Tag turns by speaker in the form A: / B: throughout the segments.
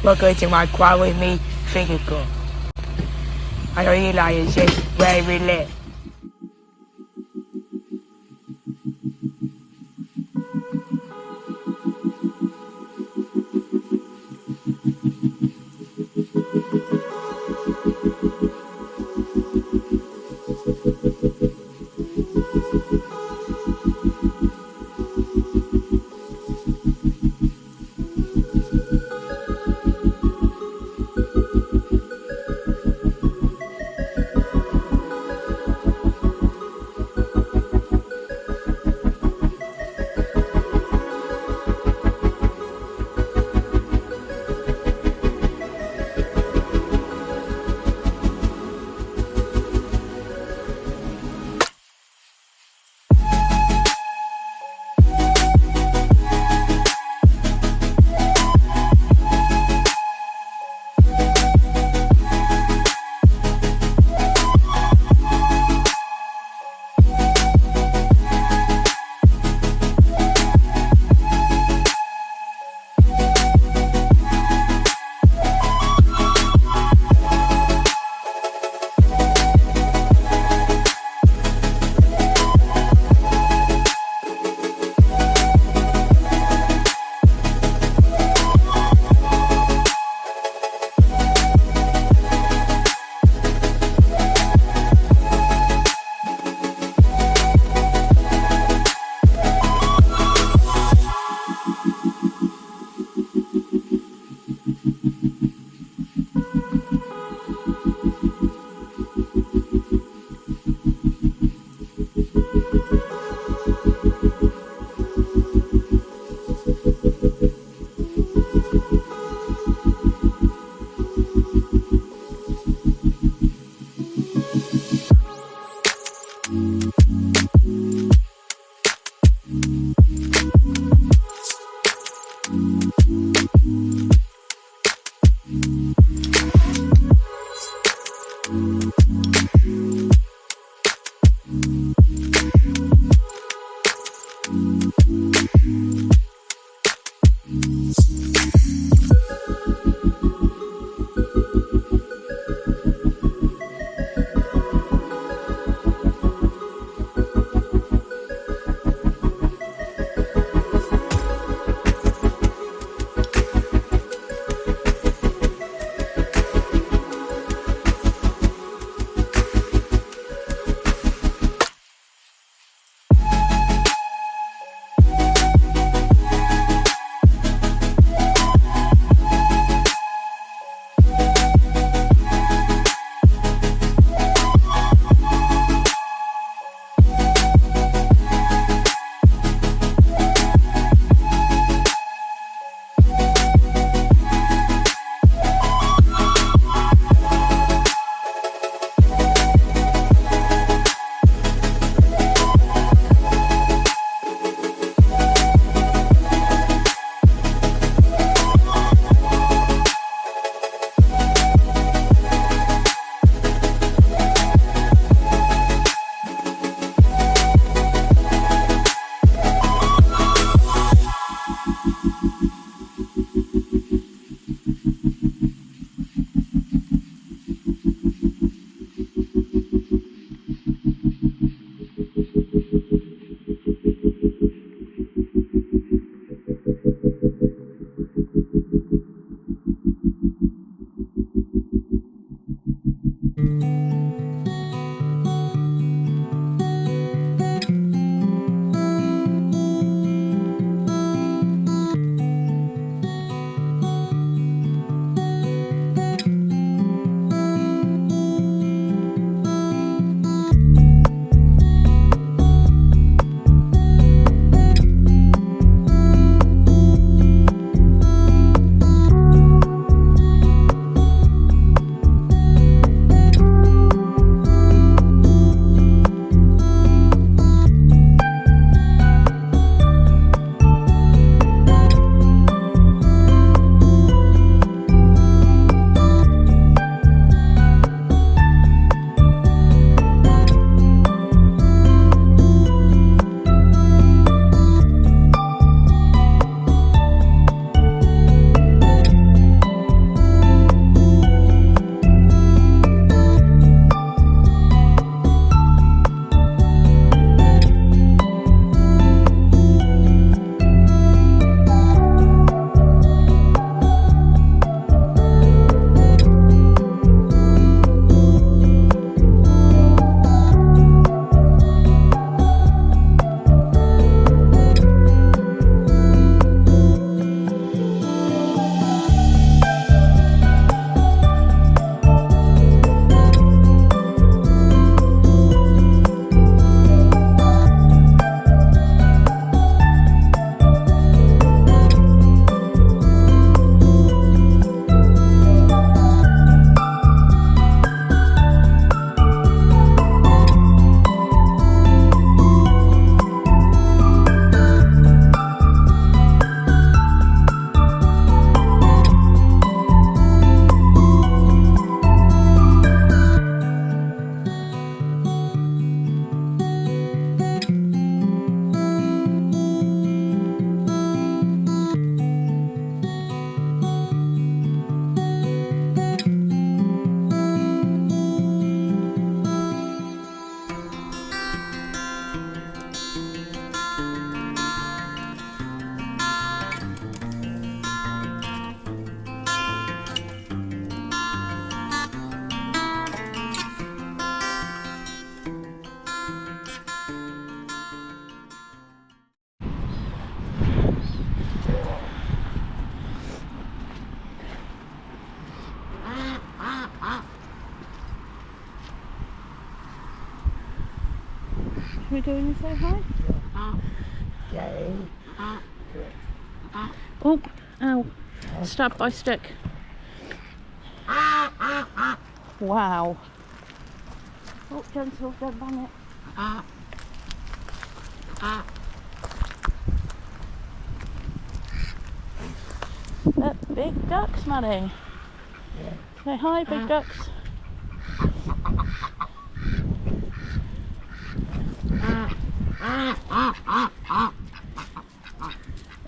A: Welcome to my quad with me finger girl. I know you like it, shit, very lit.
B: we go in and say hi?
A: Yeah.
B: Oh, ow. Stabbed by stick. Wow. Oh, gentle, don't bang it. Big ducks, Matty. Say hi, big ducks.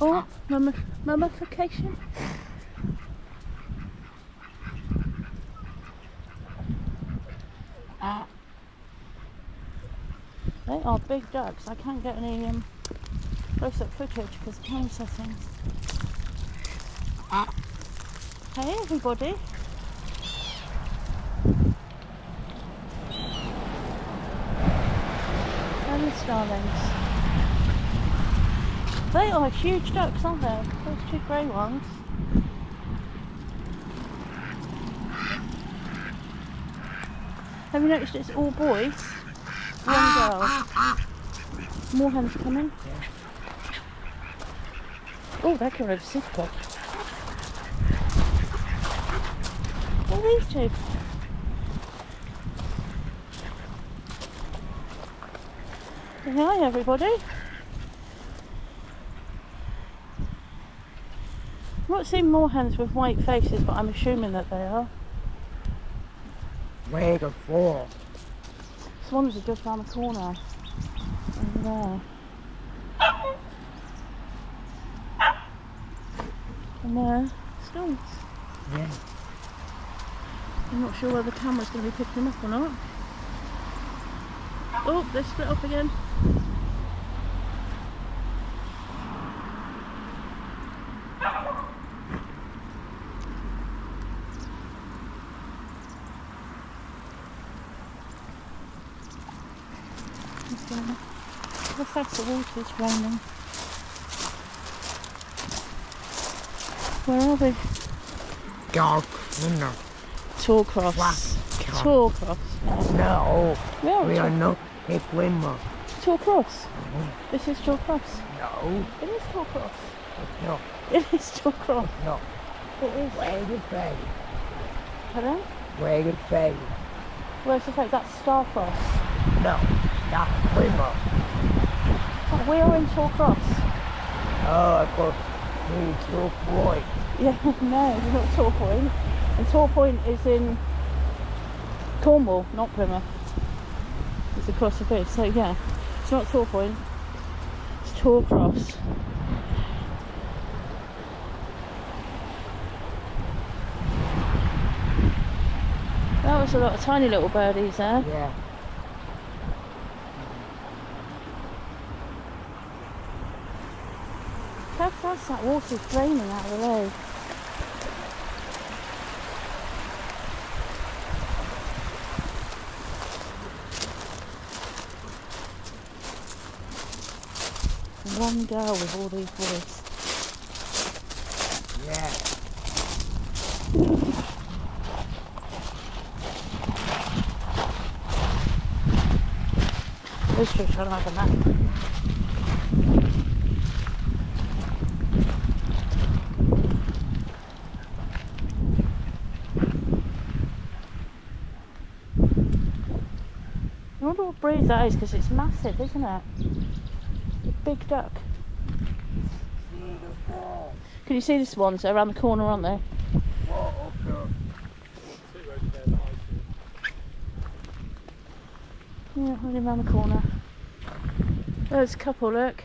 B: Oh, mummification. They are big ducks. I can't get any close-up footage because of camera settings. Hey everybody. And the starlings. They are huge ducks, aren't they? Those two grey ones. Have you noticed it's all boys? One girl. More hens coming. Oh, they're coming over super quick. What are these two? Hi everybody. I've not seen moorhens with white faces, but I'm assuming that they are.
A: Where the four?
B: Swans are just around the corner. Over there. And there, stones.
A: Yeah.
B: I'm not sure whether the camera's going to be picking them up or not. Oh, they split off again. The fact the water's raining. Where are we?
A: No.
B: Torcross. Torcross.
A: No.
B: We
A: are not a swimmer.
B: Torcross. This is Torcross.
A: No.
B: It is Torcross.
A: No.
B: It is Torcross.
A: No.
B: It is.
A: Where's the fade?
B: Pardon?
A: Where's the fade?
B: Where's the fake? That's Starcross.
A: No. That's swimmer.
B: Oh, we are in Torcross.
A: Oh, I thought we were boy.
B: Yeah, no, it's not Tor Point. And Tor Point is in Cornwall, not Plymouth. It's across the bridge. So yeah, it's not Tor Point. It's Torcross. That was a lot of tiny little birdies there.
A: Yeah.
B: How fast that water's draining out of the road. One girl with all these boys.
A: Yeah.
B: Those two trying to have a nap. I wonder what breed that is because it's massive, isn't it? A big duck. Can you see the swans? They're around the corner, aren't they? Yeah, running around the corner. There's a couple, look.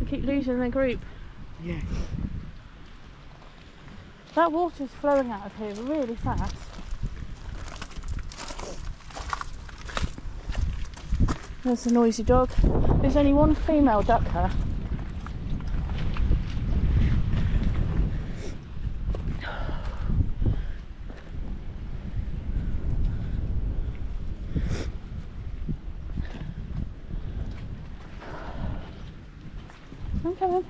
B: They keep losing their group.
A: Yes.
B: That water's flowing out of here really fast. There's a noisy dog. There's only one female duck here. I'm coming.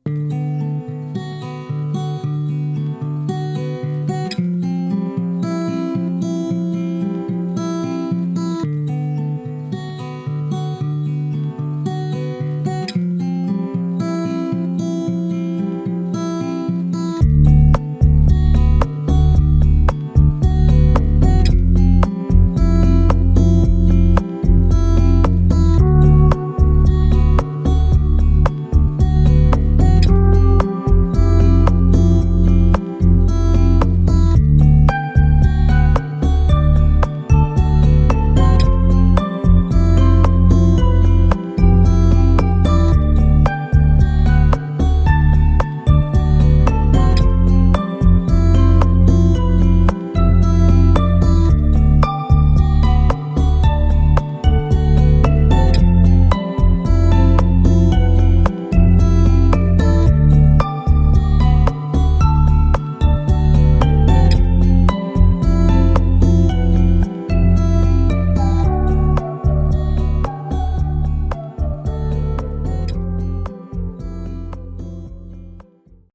B: Bye.